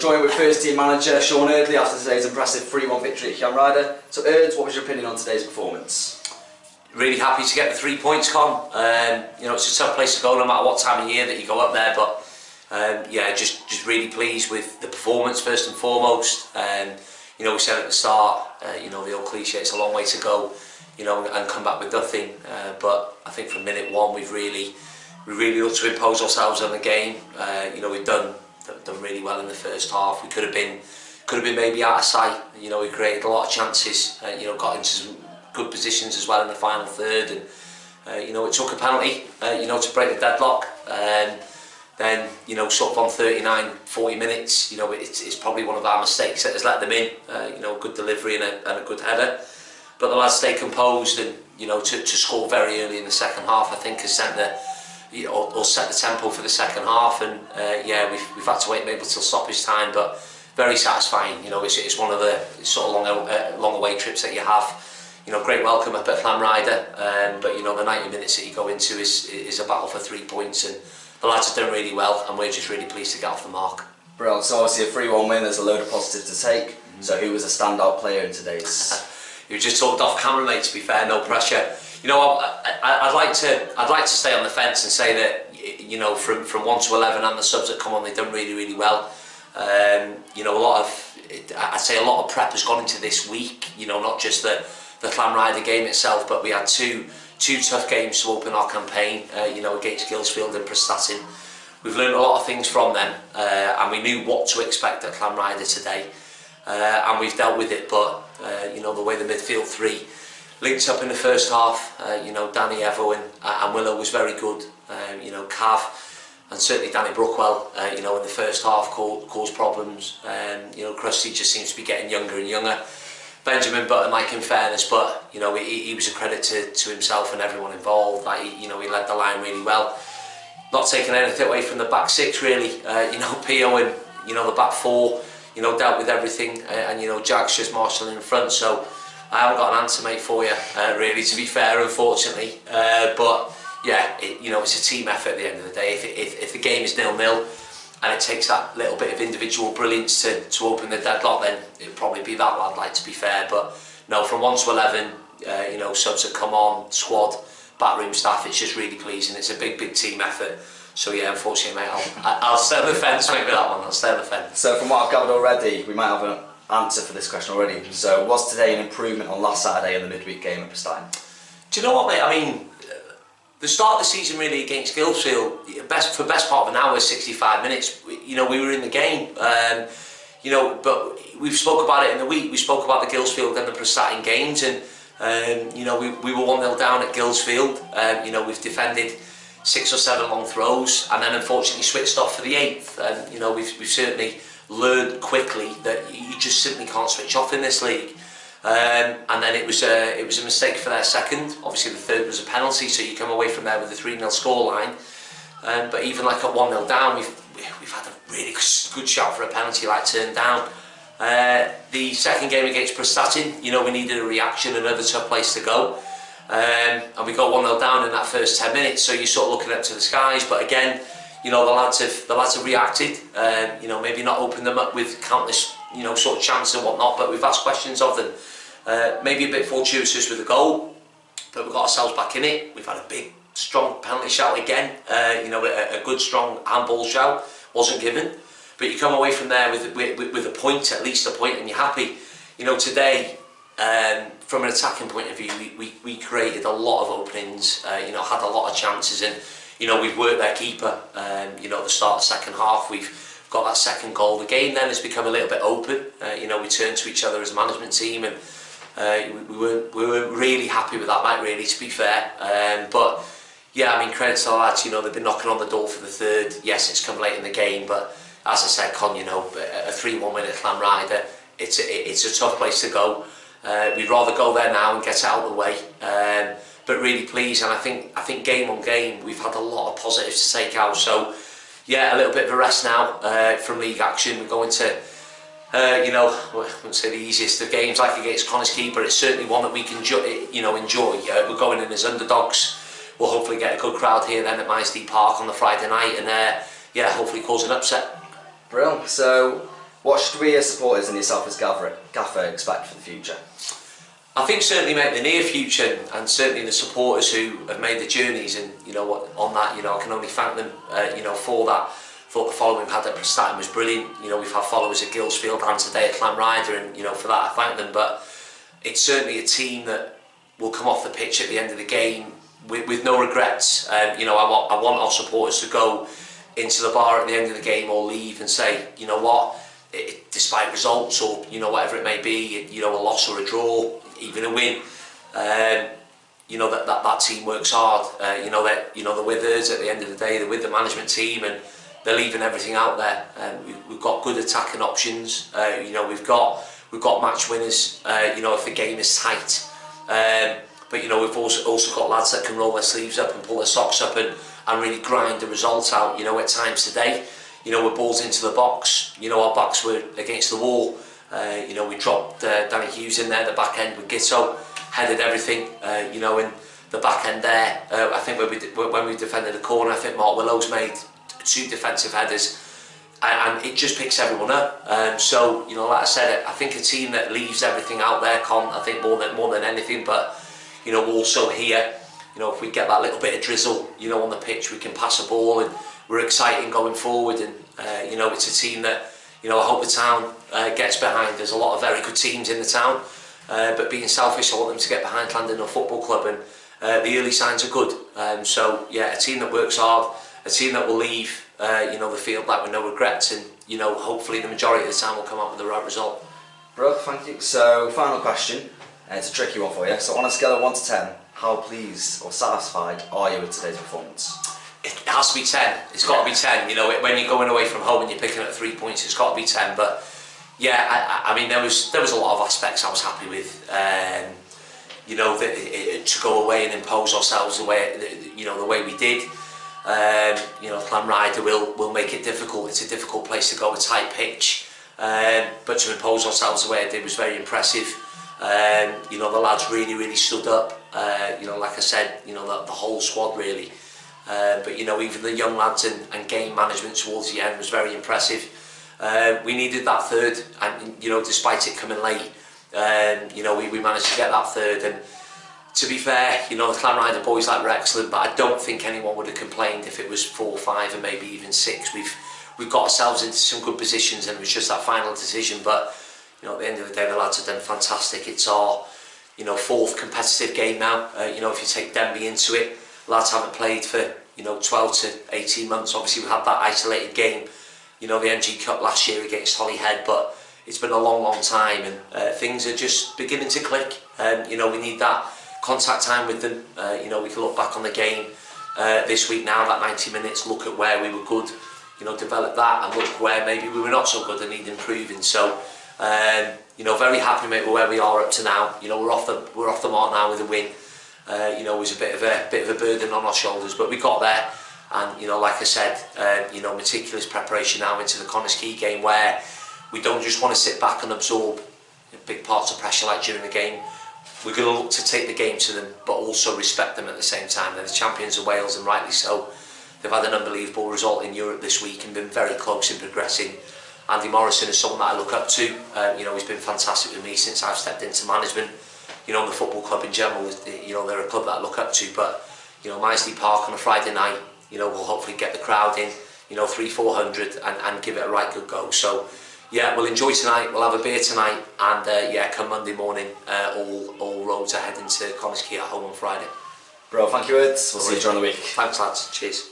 Joined with first team manager Sean Eardley after today's impressive 3-1 victory at Llanrhaeadr. So Erds, what was your opinion on today's performance? Really happy to get the 3 points, Con. It's a tough place to go no matter what time of year that you go up there, but just really pleased with the performance first and foremost. We said at the start, the old cliche, it's a long way to go, and come back with nothing. But I think from minute one we really looked to impose ourselves on the game. We've done really well in the first half. We could have been maybe out of sight. We created a lot of chances. Got into some good positions as well in the final third, and it took a penalty, to break the deadlock. Then sort of on 39-40 minutes, it's probably one of our mistakes that has let them in. Good delivery and a good header, but the lads stay composed, and to score very early in the second half, I think has sent or set the tempo for the second half. And we've had to wait maybe till stoppage time, but very satisfying. It's one of the sort of long away trips that you have. Great welcome up at Llanrhaeadr, but the 90 minutes that you go into is a battle for 3 points, and the lads have done really well, and we're just really pleased to get off the mark. Brilliant. So obviously a 3-1 win, there's a load of positives to take. So who was a standout player in today's? You just talked off camera, mate, to be fair, no pressure. I'd like to stay on the fence and say that from 1 to 11 and the subs that come on, they've done really well. I'd say a lot of prep has gone into this week. Not just the Llanrhaeadr game itself, but we had two tough games to open our campaign. Against Guilsfield and Prestatyn. We've learned a lot of things from them, and we knew what to expect at Llanrhaeadr today, and we've dealt with it. But the way the midfield three linked up in the first half, Danny, Evo and Willow was very good. Cav and certainly Danny Brookwell, in the first half caused problems. Krusty just seems to be getting younger and younger. Benjamin Button, in fairness, but he was a credit to himself and everyone involved. He led the line really well. Not taking anything away from the back six really. Pio and the back four, dealt with everything, and Jack's just marshalling in front. So I haven't got an answer, mate, for you, really, to be fair, unfortunately. But yeah, it's a team effort at the end of the day. If the game is 0-0 and it takes that little bit of individual brilliance to open the deadlock, then it'd probably be that lad, to be fair. But no, from 1 to 11, subs that come on, squad, backroom staff, it's just really pleasing. It's a big team effort. So yeah, unfortunately, mate, I'll stay on the fence, mate, with that one. I'll stay on the fence. So from what I've gathered already, we might have an answer for this question already. So was today an improvement on last Saturday in the midweek game at Prestatyn? Do you know what, mate? I mean, the start of the season really against Guilsfield, for the best part of an hour, 65 minutes, we were in the game. But we've spoke about it in the week. We spoke about the Guilsfield and the Prestatyn games, and we were 1-0 down at Guilsfield. We've defended 6 or 7 long throws, and then unfortunately switched off for the 8th. And we've certainly learned quickly that you just simply can't switch off in this league. And then it was a mistake for their second. Obviously the third was a penalty, so you come away from there with a 3-0 scoreline. But even at 1-0 down, we've had a really good shout for a penalty turned down. The second game against Prestatyn, we needed a reaction, another tough place to go. And we got 1-0 down in that first 10 minutes, so you're sort of looking up to the skies. But again, the lads have reacted. Maybe not opened them up with countless sort of chances and whatnot, but we've asked questions of them. Maybe a bit fortuitous with the goal, but we got ourselves back in it. We've had a big, strong penalty shout again. A good, strong handball shout wasn't given, but you come away from there with a point, at least a point, and you're happy. Today, from an attacking point of view, we created a lot of openings. Had a lot of chances, and we've worked their keeper. At the start of the second half, we've got that second goal. The game then has become a little bit open. We turned to each other as a management team, and we weren't really happy with that, mate, really, to be fair. But yeah, I mean, credit to the lads. They've been knocking on the door for the third. Yes, it's come late in the game, but as I said, Con, a 3-1 win at Llanrhaeadr, it's a tough place to go. We'd rather go there now and get it out of the way. But really pleased, and I think game on game we've had a lot of positives to take out. So yeah, a little bit of a rest now from league action. We're going to, I wouldn't say the easiest of games against Connor's keeper. It's certainly one that we can enjoy. We're going in as underdogs. We'll hopefully get a good crowd here then at Park on the Friday night, and hopefully cause an upset. Brilliant. So What should we as supporters and yourself as gaffer expect for the future? I think certainly, mate, the near future, and certainly the supporters who have made the journeys, and you know what, on that, you know, I can only thank them, you know, for that. Thought the following we've had at Prestatyn was brilliant. You know, we've had followers at Guilsfield and today at Llanrhaeadr, and you know, for that I thank them. But it's certainly a team that will come off the pitch at the end of the game with no regrets. You know, I want our supporters to go into the bar at the end of the game or leave and say, you know what, despite results or you know whatever it may be, you know, a loss or a draw, even a win, you know that team works hard. You know that they're with us at the end of the day. They're with the management team and they're leaving everything out there. We've got good attacking options. You know, we've got match winners. You know, if the game is tight. But you know, we've also got lads that can roll their sleeves up and pull their socks up and really grind the result out. You know, at times today, you know, we're balls into the box. You know, our backs were against the wall. You know, we dropped Danny Hughes in there, the back end with Gitto, headed everything. You know, in the back end there, I think when we defended the corner, I think Mark Willow's made 2 defensive headers, and it just picks everyone up. So you know, like I said, I think a team that leaves everything out there, I think more than anything. But you know, also here, you know, if we get that little bit of drizzle, you know, on the pitch, we can pass a ball, and we're exciting going forward. And you know, it's a team that, you know, I hope the town gets behind. There's a lot of very good teams in the town, but being selfish, I want them to get behind Llandudno Football Club, and the early signs are good. So yeah, a team that works hard, a team that will leave you know, the field like with no regrets, and you know, hopefully the majority of the time will come up with the right result. Bro, thank you. So final question, and it's a tricky one for you. So on a scale of 1 to 10, how pleased or satisfied are you with today's performance? It has to be 10. It's got to be 10. You know, when you're going away from home and you're picking up 3 points, it's got to be 10. But yeah, I mean, there was a lot of aspects I was happy with. You know, to go away and impose ourselves the way we did. You know, Llanrhaeadr will make it difficult. It's a difficult place to go, a tight pitch. But to impose ourselves the way it did was very impressive. You know, the lads really stood up. You know, like I said, you know, the whole squad really. But you know, even the young lads and game management towards the end was very impressive. We needed that third, and you know, despite it coming late, you know, we managed to get that third. And to be fair, you know, the Llanrhaeadr boys were excellent, but I don't think anyone would have complained if it was 4, 5, and maybe even 6. We've got ourselves into some good positions, and it was just that final decision. But you know, at the end of the day, the lads have done fantastic. It's our, you know, 4th competitive game now. You know, if you take Denby into it, lads haven't played for, you know, 12 to 18 months. Obviously, we had that isolated game, you know, the NG Cup last year against Holyhead, but it's been a long time, and things are just beginning to click. You know, we need that contact time with them. You know, we can look back on the game this week now, that 90 minutes, look at where we were good, you know, develop that, and look where maybe we were not so good and need improving. So, you know, very happy, mate, with where we are up to now. You know, we're off the mark now with a win. You know, it was a bit of a burden on our shoulders, but we got there. And you know, like I said, you know, meticulous preparation now into the Connah's game, where we don't just want to sit back and absorb big parts of pressure like during the game. We're going to look to take the game to them, but also respect them at the same time. They're the champions of Wales, and rightly so. They've had an unbelievable result in Europe this week and been very close in progressing. Andy Morrison is someone that I look up to. You know, he's been fantastic with me since I've stepped into management. You know, the football club in general, you know, they're a club that I look up to. But you know, Misley Park on a Friday night, you know, we'll hopefully get the crowd in, you know, 300-400, and give it a right good go. So yeah, we'll enjoy tonight, we'll have a beer tonight, and yeah, come Monday morning, all roads are heading to Connah's at home on Friday. Bro, thank you, Ed. We'll see you during the week. Thanks, lads. Cheers.